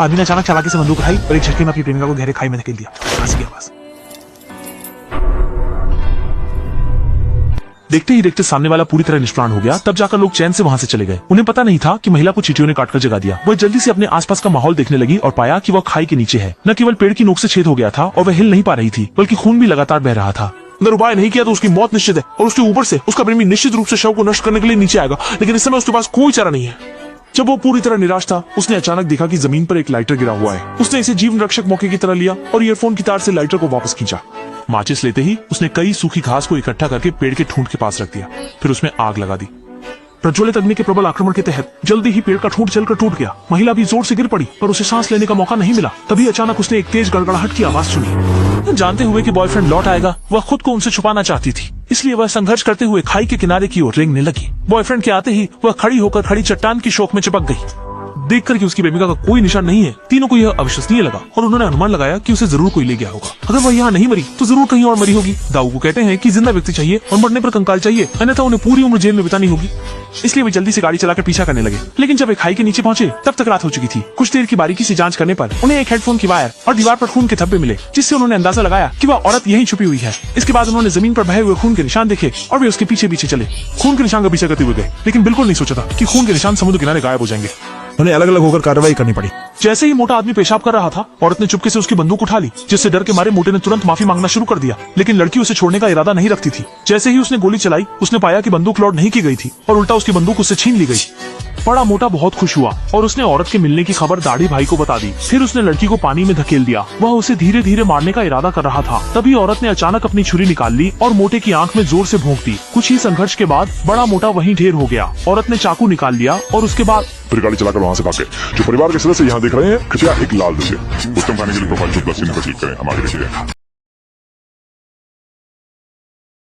आदमी ने अचानक चालाकी से बंदूक उठाई और एक झटके में अपनी प्रेमिका को गहरे खाई में धकेल दिया। फंस गया बस। देखते ही देखते सामने वाला पूरी तरह निष्प्राण हो गया। तब जाकर लोग चैन से वहां से चले गए। उन्हें पता नहीं था कि महिला को चींटियों ने काटकर जगा दिया। वह जल्दी से अपने आसपास का माहौल देखने लगी और पाया कि वह खाई के नीचे है। न केवल पेड़ की नोक से छेद हो गया था और वह हिल नहीं पा रही थी, बल्कि खून भी लगातार बह रहा था। अगर उपाय नहीं किया तो उसकी मौत निश्चित है और उसके ऊपर से उसका प्रेमी निश्चित रूप से शव को नष्ट करने के लिए नीचे आएगा, लेकिन इस समय उसके पास कोई चारा नहीं है। जब वो पूरी तरह निराश था, उसने अचानक देखा कि जमीन पर एक लाइटर गिरा हुआ है। उसने इसे जीवन रक्षक मौके की तरह लिया और ईयरफोन की तार से लाइटर को वापस खींचा। माचिस लेते ही उसने कई सूखी घास को इकट्ठा करके पेड़ के ठूंठ के पास रख दिया, फिर उसमें आग लगा दी। प्रज्वलित अग्नि के प्रबल आक्रमण के तहत जल्दी ही पेड़ का ठूंठ जलकर टूट गया। महिला भी जोर से गिर पड़ी पर उसे सांस लेने का मौका नहीं मिला। तभी अचानक उसने एक तेज गड़गड़ाहट की आवाज सुनी। जानते हुए कि बॉयफ्रेंड लौट आएगा, वह खुद को उनसे छुपाना चाहती थी, इसलिए वह संघर्ष करते हुए खाई के किनारे की ओर रेंगने लगी। बॉयफ्रेंड के आते ही वह खड़ी होकर खड़ी चट्टान की शोक में चिपक गई। देखकर कि उसकी प्रेमिका का कोई निशान नहीं है, तीनों को यह अविश्वसनीय लगा और उन्होंने अनुमान लगाया कि उसे जरूर कोई ले गया होगा। अगर वह यहाँ नहीं मरी तो जरूर कहीं और मरी होगी। दाऊ को कहते हैं कि जिंदा व्यक्ति चाहिए और मरने पर कंकाल चाहिए, अन्यथा उन्हें पूरी उम्र जेल में बितानी होगी। इसलिए वे जल्दी से गाड़ी चलाकर पीछा करने लगे। लेकिन जब वे खाई के नीचे पहुंचे तब तक रात हो चुकी थी। कुछ देर की बारीकी से जांच करने पर उन्हें एक हेडफोन की वायर और दीवार पर खून के धब्बे मिले, जिससे उन्होंने अंदाजा लगाया कि वह औरत यहीं छुपी हुई है। इसके बाद उन्होंने जमीन पर बहे हुए खून के निशान देखे और वे उसके पीछे पीछे चले। खून के निशान का पीछा करते हुए गए, लेकिन बिल्कुल नहीं सोचा था कि खून के निशान समुद्र किनारे गायब हो जाएंगे। उन्हें अलग अलग होकर कार्रवाई करनी पड़ी। जैसे ही मोटा आदमी पेशाब कर रहा था, औरत ने चुपके से उसकी बंदूक उठा ली, जिससे डर के मारे मोटे ने तुरंत माफी मांगना शुरू कर दिया। लेकिन लड़की उसे छोड़ने का इरादा नहीं रखती थी। जैसे ही उसने गोली चलाई, उसने पाया कि बंदूक लोड नहीं की गई थी और उल्टा उसकी बंदूक उससे छीन ली गई। बड़ा मोटा बहुत खुश हुआ और उसने औरत के मिलने की खबर दाढ़ी भाई को बता दी। फिर उसने लड़की को पानी में धकेल दिया। वह उसे धीरे धीरे मारने का इरादा कर रहा था। तभी औरत ने अचानक अपनी छुरी निकाल ली और मोटे की आंख में जोर से भोंक दी। कुछ ही संघर्ष के बाद बड़ा मोटा वहीं ढेर हो गया। औरत ने चाकू निकाल लिया और उसके बाद फिर गाड़ी चलाकर वहाँ से भाग गए। जो परिवार के सदस्य यहाँ देख रहे हैं, कृपया एक लाल दे उत्तम खाने के लिए प्रोफाइल को प्लस चिन्ह पर क्लिक करें। हमारे लिए